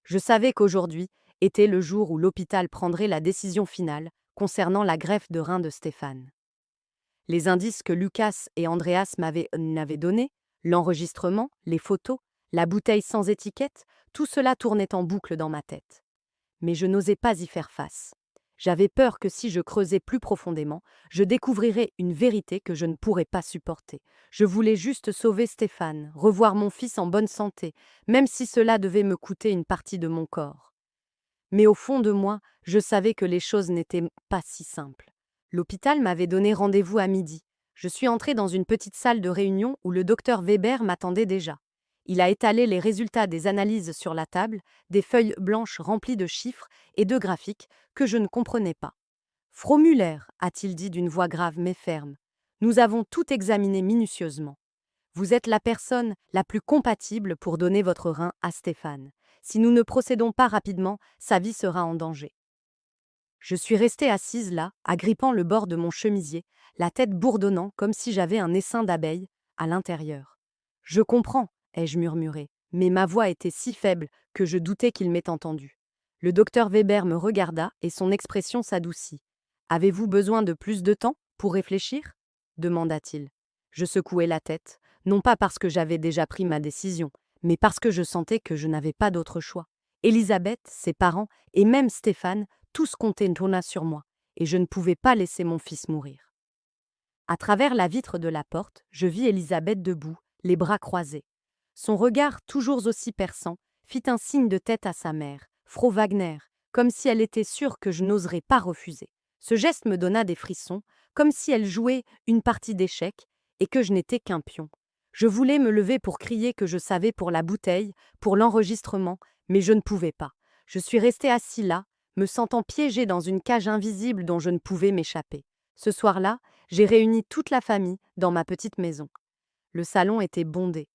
Je savais qu'aujourd'hui était le jour où l'hôpital prendrait la décision finale concernant la greffe de rein de Stéphane. Les indices que Lucas et Andreas m'avaient donnés, l'enregistrement, les photos, la bouteille sans étiquette, tout cela tournait en boucle dans ma tête. Mais je n'osais pas y faire face. J'avais peur que si je creusais plus profondément, je découvrirais une vérité que je ne pourrais pas supporter. Je voulais juste sauver Stéphane, revoir mon fils en bonne santé, même si cela devait me coûter une partie de mon corps. Mais au fond de moi, je savais que les choses n'étaient pas si simples. L'hôpital m'avait donné rendez-vous à midi. Je suis entrée dans une petite salle de réunion où le docteur Weber m'attendait déjà. Il a étalé les résultats des analyses sur la table, des feuilles blanches remplies de chiffres et de graphiques que je ne comprenais pas. Frau Müller, a-t-il dit d'une voix grave mais ferme, nous avons tout examiné minutieusement. Vous êtes la personne la plus compatible pour donner votre rein à Stéphane. Si nous ne procédons pas rapidement, sa vie sera en danger. Je suis restée assise là, agrippant le bord de mon chemisier, la tête bourdonnant comme si j'avais un essaim d'abeilles à l'intérieur. Je comprends, ai-je murmuré, mais ma voix était si faible que je doutais qu'il m'ait entendue. Le docteur Weber me regarda et son expression s'adoucit. Avez-vous besoin de plus de temps pour réfléchir demanda-t-il. Je secouai la tête, non pas parce que j'avais déjà pris ma décision, mais parce que je sentais que je n'avais pas d'autre choix. Elisabeth, ses parents et même Stéphane, tous comptaient sur moi, et je ne pouvais pas laisser mon fils mourir. À travers la vitre de la porte, je vis Elisabeth debout, les bras croisés. Son regard, toujours aussi perçant, fit un signe de tête à sa mère, Frau Wagner, comme si elle était sûre que je n'oserais pas refuser. Ce geste me donna des frissons, comme si elle jouait une partie d'échecs et que je n'étais qu'un pion. Je voulais me lever pour crier que je savais pour la bouteille, pour l'enregistrement, mais je ne pouvais pas. Je suis resté assis là, me sentant piégé dans une cage invisible dont je ne pouvais m'échapper. Ce soir-là, j'ai réuni toute la famille dans ma petite maison. Le salon était bondé.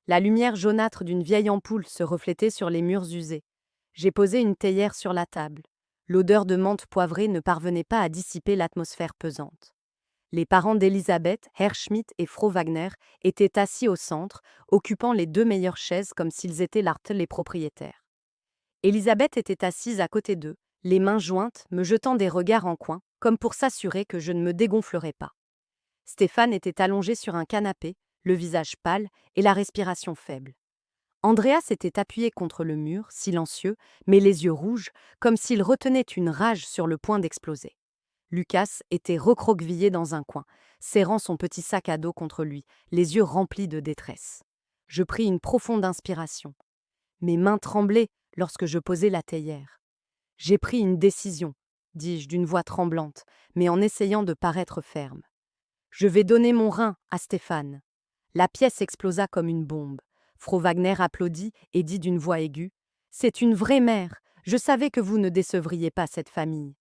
La lumière jaunâtre d'une vieille ampoule se reflétait sur les murs usés. J'ai posé une théière sur la table. L'odeur de menthe poivrée ne parvenait pas à dissiper l'atmosphère pesante. Les parents d'Elisabeth, Herr Schmidt et Frau Wagner, étaient assis au centre, occupant les 2 meilleures chaises comme s'ils étaient les propriétaires. Elisabeth était assise à côté d'eux, les mains jointes, me jetant des regards en coin, comme pour s'assurer que je ne me dégonflerais pas. Stéphane était allongé sur un canapé, le visage pâle et la respiration faible. Andreas était appuyé contre le mur, silencieux, mais les yeux rouges, comme s'il retenait une rage sur le point d'exploser. Lucas était recroquevillé dans un coin, serrant son petit sac à dos contre lui, les yeux remplis de détresse. Je pris une profonde inspiration. Mes mains tremblaient lorsque je posai la théière. J'ai pris une décision, dis-je d'une voix tremblante, mais en essayant de paraître ferme. Je vais donner mon rein à Stéphane. La pièce explosa comme une bombe. Frau Wagner applaudit et dit d'une voix aiguë : c'est une vraie mère, je savais que vous ne décevriez pas cette famille.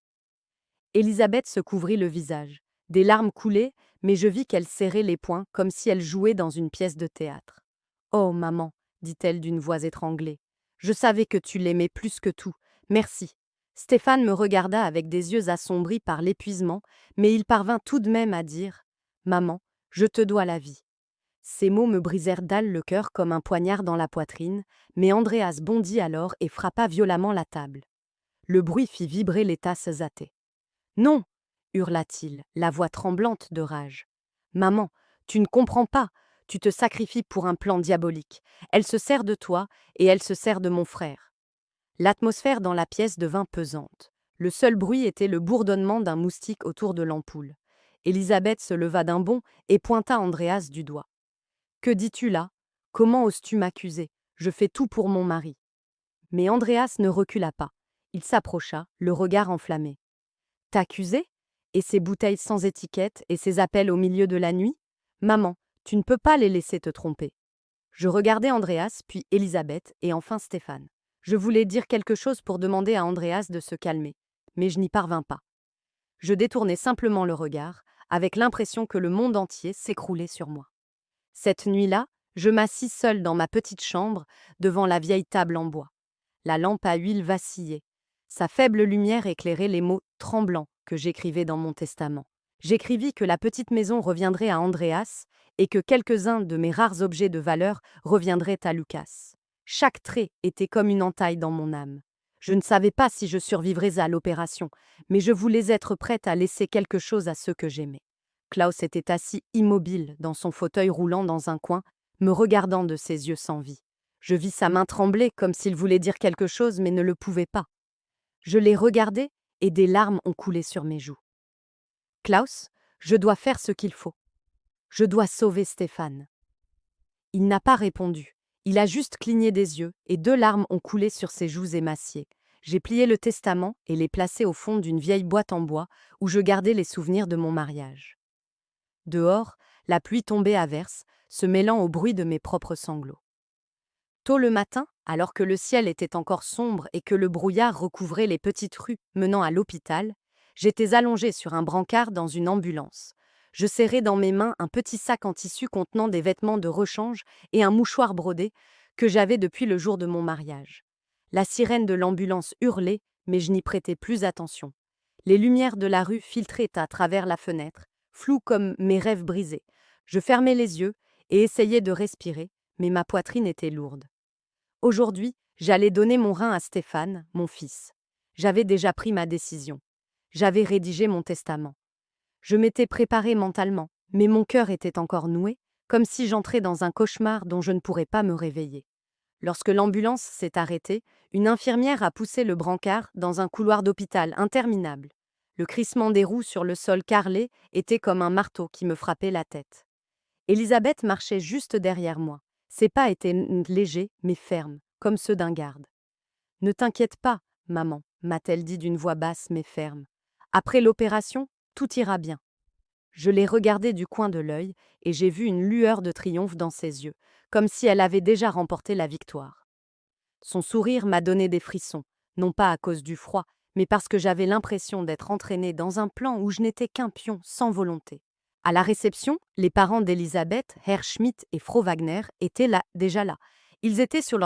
Elisabeth se couvrit le visage. Des larmes coulaient, mais je vis qu'elle serrait les poings comme si elle jouait dans une pièce de théâtre. Oh, maman, dit-elle d'une voix étranglée. Je savais que tu l'aimais plus que tout. Merci. Stéphane me regarda avec des yeux assombris par l'épuisement, mais il parvint tout de même à dire : maman, je te dois la vie. Ces mots me brisèrent dalle le cœur comme un poignard dans la poitrine, mais Andreas bondit alors et frappa violemment la table. Le bruit fit vibrer les tasses à thé. Non, hurla-t-il, la voix tremblante de rage. Maman, tu ne comprends pas, tu te sacrifies pour un plan diabolique. Elle se sert de toi et elle se sert de mon frère. L'atmosphère dans la pièce devint pesante. Le seul bruit était le bourdonnement d'un moustique autour de l'ampoule. Elisabeth se leva d'un bond et pointa Andreas du doigt. Que dis-tu là ? Comment oses-tu m'accuser ? Je fais tout pour mon mari. Mais Andreas ne recula pas. Il s'approcha, le regard enflammé. T'accuser ? Et ces bouteilles sans étiquette et ces appels au milieu de la nuit ? Maman, tu ne peux pas les laisser te tromper. Je regardai Andreas, puis Elisabeth et enfin Stéphane. Je voulais dire quelque chose pour demander à Andreas de se calmer, mais je n'y parvins pas. Je détournai simplement le regard, avec l'impression que le monde entier s'écroulait sur moi. Cette nuit-là, je m'assis seule dans ma petite chambre, devant la vieille table en bois. La lampe à huile vacillait. Sa faible lumière éclairait les mots tremblants que j'écrivais dans mon testament. J'écrivis que la petite maison reviendrait à Andreas et que quelques-uns de mes rares objets de valeur reviendraient à Lucas. Chaque trait était comme une entaille dans mon âme. Je ne savais pas si je survivrais à l'opération, mais je voulais être prête à laisser quelque chose à ceux que j'aimais. Klaus était assis immobile dans son fauteuil roulant dans un coin, me regardant de ses yeux sans vie. Je vis sa main trembler comme s'il voulait dire quelque chose mais ne le pouvait pas. Je l'ai regardé et des larmes ont coulé sur mes joues. Klaus, je dois faire ce qu'il faut. Je dois sauver Stéphane. Il n'a pas répondu. Il a juste cligné des yeux et 2 larmes ont coulé sur ses joues émaciées. J'ai plié le testament et l'ai placé au fond d'une vieille boîte en bois où je gardais les souvenirs de mon mariage. Dehors, la pluie tombait à verse, se mêlant au bruit de mes propres sanglots. Tôt le matin, alors que le ciel était encore sombre et que le brouillard recouvrait les petites rues menant à l'hôpital, j'étais allongée sur un brancard dans une ambulance. Je serrais dans mes mains un petit sac en tissu contenant des vêtements de rechange et un mouchoir brodé que j'avais depuis le jour de mon mariage. La sirène de l'ambulance hurlait, mais je n'y prêtais plus attention. Les lumières de la rue filtraient à travers la fenêtre, floues comme mes rêves brisés. Je fermais les yeux et essayais de respirer, mais ma poitrine était lourde. Aujourd'hui, j'allais donner mon rein à Stéphane, mon fils. J'avais déjà pris ma décision. J'avais rédigé mon testament. Je m'étais préparée mentalement, mais mon cœur était encore noué, comme si j'entrais dans un cauchemar dont je ne pourrais pas me réveiller. Lorsque l'ambulance s'est arrêtée, une infirmière a poussé le brancard dans un couloir d'hôpital interminable. Le crissement des roues sur le sol carrelé était comme un marteau qui me frappait la tête. Elisabeth marchait juste derrière moi. Ses pas étaient légers mais fermes, comme ceux d'un garde. « Ne t'inquiète pas, maman, m'a-t-elle dit d'une voix basse mais ferme. Après l'opération, tout ira bien. » Je l'ai regardée du coin de l'œil et j'ai vu une lueur de triomphe dans ses yeux, comme si elle avait déjà remporté la victoire. Son sourire m'a donné des frissons, non pas à cause du froid, mais parce que j'avais l'impression d'être entraînée dans un plan où je n'étais qu'un pion sans volonté. À la réception, les parents d'Elisabeth, Herr Schmidt et Frau Wagner, étaient déjà là. Ils étaient sur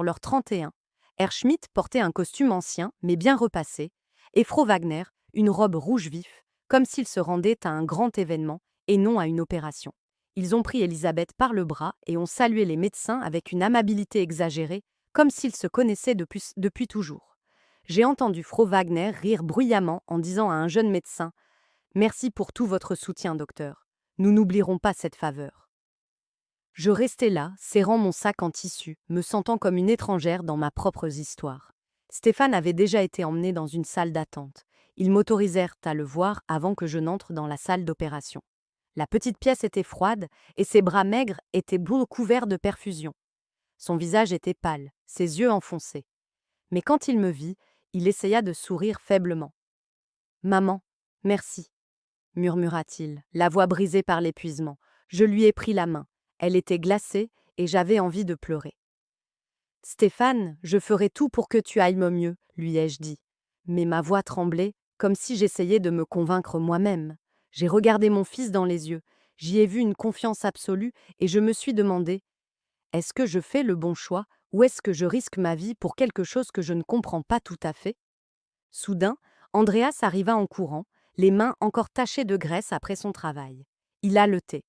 leur 31. Herr Schmidt portait un costume ancien, mais bien repassé, et Frau Wagner, une robe rouge vif, comme s'il se rendait à un grand événement et non à une opération. Ils ont pris Elisabeth par le bras et ont salué les médecins avec une amabilité exagérée, comme s'ils se connaissaient depuis toujours. J'ai entendu Frau Wagner rire bruyamment en disant à un jeune médecin « Merci pour tout votre soutien, docteur. Nous n'oublierons pas cette faveur. » Je restais là, serrant mon sac en tissu, me sentant comme une étrangère dans ma propre histoire. Stéphane avait déjà été emmené dans une salle d'attente. Ils m'autorisèrent à le voir avant que je n'entre dans la salle d'opération. La petite pièce était froide et ses bras maigres étaient couverts de perfusion. Son visage était pâle, ses yeux enfoncés. Mais quand il me vit, il essaya de sourire faiblement. « Maman, merci, » murmura-t-il, la voix brisée par l'épuisement. Je lui ai pris la main. Elle était glacée et j'avais envie de pleurer. « Stéphane, je ferai tout pour que tu ailles mieux, lui ai-je dit. Mais ma voix tremblait, comme si j'essayais de me convaincre moi-même. J'ai regardé mon fils dans les yeux, j'y ai vu une confiance absolue et je me suis demandé « Est-ce que je fais le bon choix ou est-ce que je risque ma vie pour quelque chose que je ne comprends pas tout à fait ?» Soudain, Andreas arriva en courant, les mains encore tachées de graisse après son travail. Il haletait.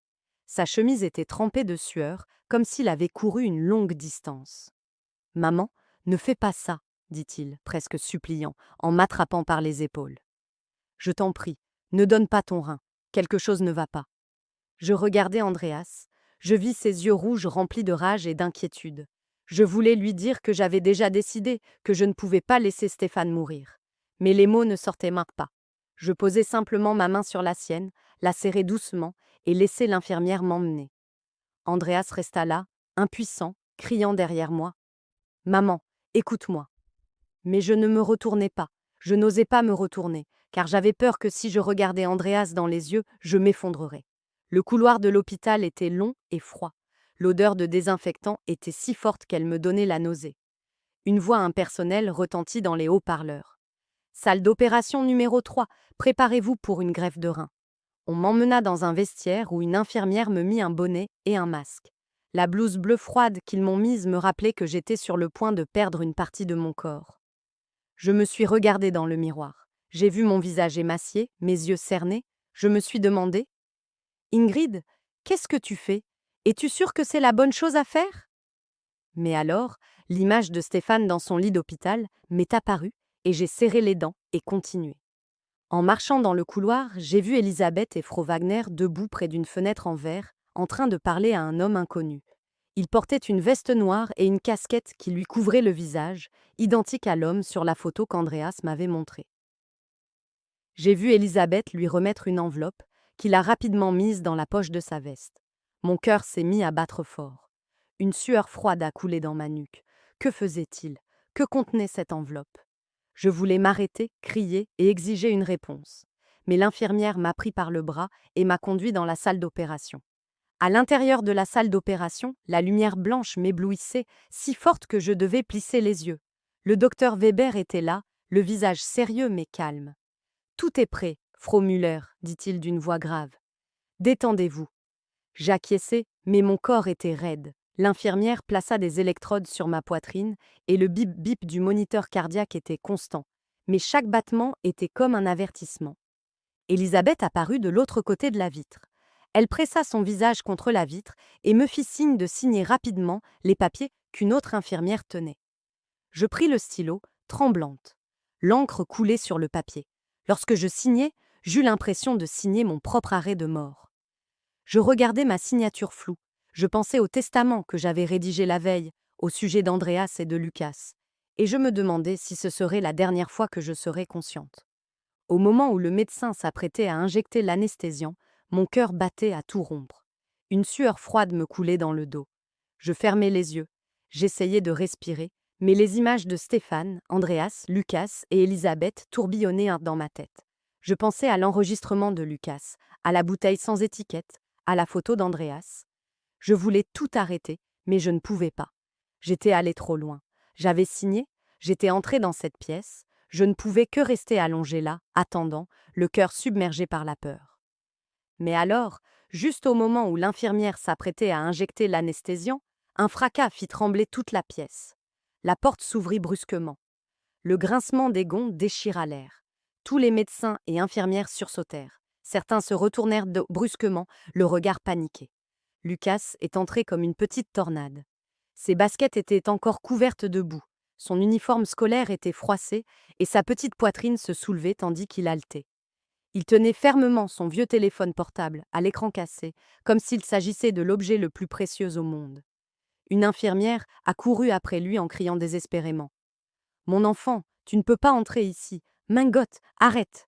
Sa chemise était trempée de sueur, comme s'il avait couru une longue distance. « Maman, ne fais pas ça, » dit-il, presque suppliant, en m'attrapant par les épaules. « Je t'en prie, ne donne pas ton rein, quelque chose ne va pas. » Je regardai Andreas, je vis ses yeux rouges remplis de rage et d'inquiétude. Je voulais lui dire que j'avais déjà décidé, que je ne pouvais pas laisser Stéphane mourir. Mais les mots ne sortaient pas. Je posai simplement ma main sur la sienne, la serrai doucement et laissai l'infirmière m'emmener. Andreas resta là, impuissant, criant derrière moi. « Maman, écoute-moi. » Mais je ne me retournai pas. Je n'osais pas me retourner, car j'avais peur que si je regardais Andreas dans les yeux, je m'effondrerais. Le couloir de l'hôpital était long et froid. L'odeur de désinfectant était si forte qu'elle me donnait la nausée. Une voix impersonnelle retentit dans les haut-parleurs. « Salle d'opération numéro 3, préparez-vous pour une greffe de rein. » On m'emmena dans un vestiaire où une infirmière me mit un bonnet et un masque. La blouse bleue froide qu'ils m'ont mise me rappelait que j'étais sur le point de perdre une partie de mon corps. Je me suis regardée dans le miroir. J'ai vu mon visage émacié, mes yeux cernés. Je me suis demandé « Ingrid, qu'est-ce que tu fais? Es-tu sûre que c'est la bonne chose à faire ?» Mais alors, l'image de Stéphane dans son lit d'hôpital m'est apparue et j'ai serré les dents et continué. En marchant dans le couloir, j'ai vu Elisabeth et Frau Wagner debout près d'une fenêtre en verre, en train de parler à un homme inconnu. Il portait une veste noire et une casquette qui lui couvrait le visage, identique à l'homme sur la photo qu'Andreas m'avait montrée. J'ai vu Elisabeth lui remettre une enveloppe, qu'il a rapidement mise dans la poche de sa veste. Mon cœur s'est mis à battre fort. Une sueur froide a coulé dans ma nuque. Que faisait-il? Que contenait cette enveloppe? Je voulais m'arrêter, crier et exiger une réponse. Mais l'infirmière m'a pris par le bras et m'a conduit dans la salle d'opération. À l'intérieur de la salle d'opération, la lumière blanche m'éblouissait, si forte que je devais plisser les yeux. Le docteur Weber était là, le visage sérieux mais calme. Tout est prêt, Frau Müller, dit-il d'une voix grave. Détendez-vous. J'acquiesçai, mais mon corps était raide. L'infirmière plaça des électrodes sur ma poitrine et le bip-bip du moniteur cardiaque était constant. Mais chaque battement était comme un avertissement. Élisabeth apparut de l'autre côté de la vitre. Elle pressa son visage contre la vitre et me fit signe de signer rapidement les papiers qu'une autre infirmière tenait. Je pris le stylo, tremblante. L'encre coulait sur le papier. Lorsque je signai, j'eus l'impression de signer mon propre arrêt de mort. Je regardais ma signature floue. Je pensais au testament que j'avais rédigé la veille, au sujet d'Andreas et de Lucas, et je me demandais si ce serait la dernière fois que je serais consciente. Au moment où le médecin s'apprêtait à injecter l'anesthésiant, mon cœur battait à tout rompre. Une sueur froide me coulait dans le dos. Je fermais les yeux. J'essayais de respirer, mais les images de Stéphane, Andreas, Lucas et Elisabeth tourbillonnaient dans ma tête. Je pensais à l'enregistrement de Lucas, à la bouteille sans étiquette, à la photo d'Andreas. Je voulais tout arrêter, mais je ne pouvais pas. J'étais allée trop loin. J'avais signé, j'étais entrée dans cette pièce, je ne pouvais que rester allongée là, attendant, le cœur submergé par la peur. Mais alors, juste au moment où l'infirmière s'apprêtait à injecter l'anesthésiant, un fracas fit trembler toute la pièce. La porte s'ouvrit brusquement. Le grincement des gonds déchira l'air. Tous les médecins et infirmières sursautèrent. Certains se retournèrent brusquement, le regard paniqué. Lucas est entré comme une petite tornade. Ses baskets étaient encore couvertes de boue. Son uniforme scolaire était froissé et sa petite poitrine se soulevait tandis qu'il haletait. Il tenait fermement son vieux téléphone portable, à l'écran cassé, comme s'il s'agissait de l'objet le plus précieux au monde. Une infirmière accourut après lui en criant désespérément. « Mon enfant, tu ne peux pas entrer ici. Mingotte, arrête !»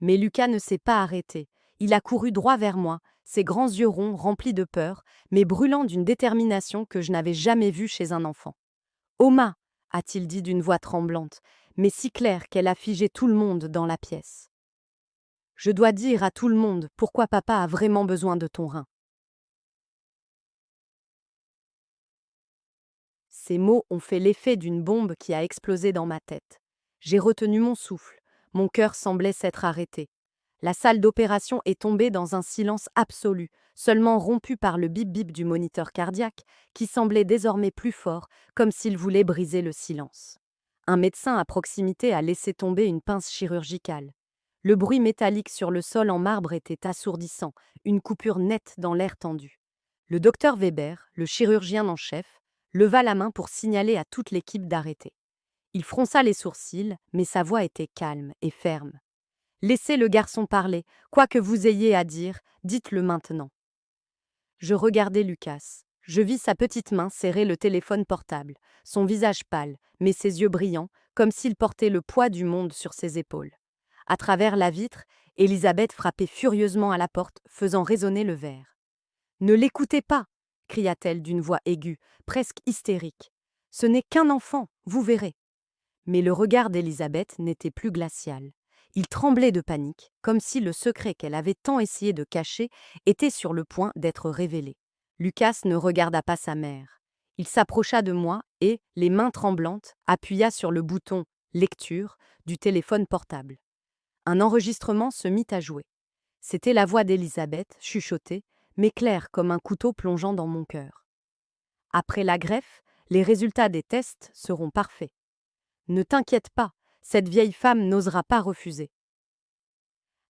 Mais Lucas ne s'est pas arrêté. Il a couru droit vers moi, ses grands yeux ronds remplis de peur, mais brûlants d'une détermination que je n'avais jamais vue chez un enfant. « Oma !» a-t-il dit d'une voix tremblante, mais si claire qu'elle a figé tout le monde dans la pièce. « Je dois dire à tout le monde pourquoi papa a vraiment besoin de ton rein. » Ces mots ont fait l'effet d'une bombe qui a explosé dans ma tête. J'ai retenu mon souffle, mon cœur semblait s'être arrêté. La salle d'opération est tombée dans un silence absolu, seulement rompu par le bip-bip du moniteur cardiaque, qui semblait désormais plus fort, comme s'il voulait briser le silence. Un médecin à proximité a laissé tomber une pince chirurgicale. Le bruit métallique sur le sol en marbre était assourdissant, une coupure nette dans l'air tendu. Le docteur Weber, le chirurgien en chef, leva la main pour signaler à toute l'équipe d'arrêter. Il fronça les sourcils, mais sa voix était calme et ferme. « Laissez le garçon parler, quoi que vous ayez à dire, dites-le maintenant. » Je regardai Lucas. Je vis sa petite main serrer le téléphone portable, son visage pâle, mais ses yeux brillants, comme s'il portait le poids du monde sur ses épaules. À travers la vitre, Élisabeth frappait furieusement à la porte, faisant résonner le verre. « Ne l'écoutez pas !» cria-t-elle d'une voix aiguë, presque hystérique. « Ce n'est qu'un enfant, vous verrez. » Mais le regard d'Élisabeth n'était plus glacial. Il tremblait de panique, comme si le secret qu'elle avait tant essayé de cacher était sur le point d'être révélé. Lucas ne regarda pas sa mère. Il s'approcha de moi et, les mains tremblantes, appuya sur le bouton « Lecture » du téléphone portable. Un enregistrement se mit à jouer. C'était la voix d'Élisabeth, chuchotée, mais claire comme un couteau plongeant dans mon cœur. « Après la greffe, les résultats des tests seront parfaits. Ne t'inquiète pas, cette vieille femme n'osera pas refuser. »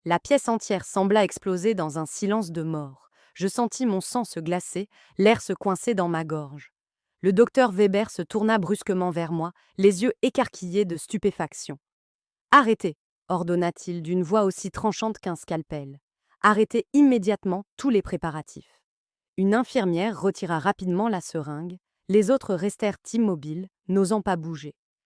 La pièce entière sembla exploser dans un silence de mort. Je sentis mon sang se glacer, l'air se coincer dans ma gorge. Le docteur Weber se tourna brusquement vers moi, les yeux écarquillés de stupéfaction. « Arrêtez !» ordonna-t-il d'une voix aussi tranchante qu'un scalpel. « Arrêtez immédiatement tous les préparatifs. » Une infirmière retira rapidement la seringue, les autres restèrent immobiles, n'osant pas bouger.